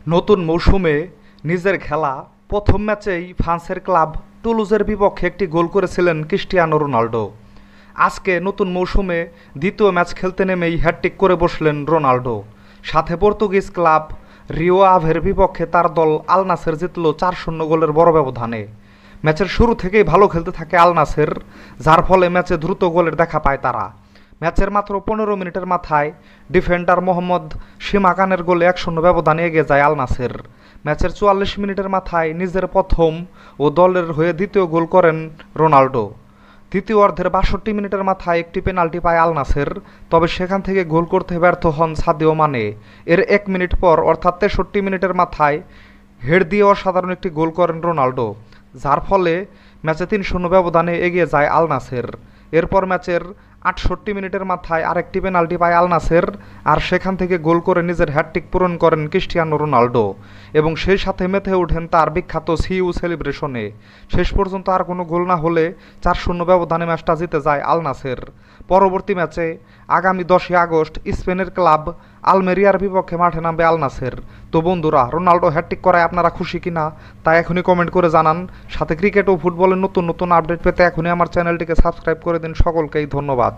নতুন মৌসুমে নিজের খেলা প্রথম ম্যাচেই ফ্রান্সের ক্লাব টুলুজের বিপক্ষে একটি গোল করেছিলেন ক্রিস্টিয়ানো রোনাল্ডো। আজকে নতুন মৌসুমে দ্বিতীয় ম্যাচ খেলতে নেমেই হ্যাটট্রিক করে বসলেন রোনাল্ডো। সাথে পর্তুগিজ ক্লাব রিও আভের বিপক্ষে তার দল আল নাসের জিতল 4-0 গোলের বড় ব্যবধানে। ম্যাচের শুরু থেকেই ভালো খেলতে থাকে আল নাসের, যার ফলে ম্যাচে দ্রুত গোলের দেখা পায় তারা। ম্যাচের মাত্র 15 মিনিটের মাথায় ডিফেন্ডার মোহাম্মদ শিমাকানের গোলে 1-0 ব্যবধানে এগিয়ে যায় আল নাসের। ম্যাচের 44 মিনিটের মাথায় নিজের প্রথম ও দলের হয়ে দ্বিতীয় গোল করেন রোনাল্ডো। দ্বিতীয় অর্ধের 62 মিনিটের মাথায় একটি পেনাল্টি পায় আল নাসের, তবে সেখান থেকে গোল করতে ব্যর্থ হন সাদিও মানে। এর 1 মিনিট পর অর্থাৎ 63 মিনিটের মাথায় হেড দিয়ে অসাধারণ একটি গোল করেন রোনাল্ডো, যার ফলে ম্যাচে 3-0 ব্যবধানে এগিয়ে যায় আল নাসের। এরপর ম্যাচের 68 মিনিটের মাথায় আরেকটি পেনাল্টি পায় আল নাসের, আর সেখান থেকে গোল করে নিজের হ্যাটট্রিক পূরণ করেন ক্রিস্টিয়ানো রোনাল্ডো এবং সেই সাথে মেতে ওঠেন তার বিখ্যাত সিইউ সেলিব্রেশনে। শেষ পর্যন্ত আর কোনো গোল না হলে 4-0 ব্যবধানে ম্যাচটা জিতে যায় আল নাসের। পরবর্তী ম্যাচে আগামী 10 আগস্ট স্পেনের ক্লাব আলমেরিয়ার বিপক্ষে মাঠে নামবে আল নাসের। তো বন্ধুরা, রোনাল্ডো হ্যাটট্রিক করায় আপনারা খুশি কিনা তা এখনই কমেন্ট করে জানান। সাথে ক্রিকেট ও ফুটবলের নতুন নতুন আপডেট পেতে এখনই আমার চ্যানেলটিকে সাবস্ক্রাইব করে দিন। সকলকেই ধন্যবাদ।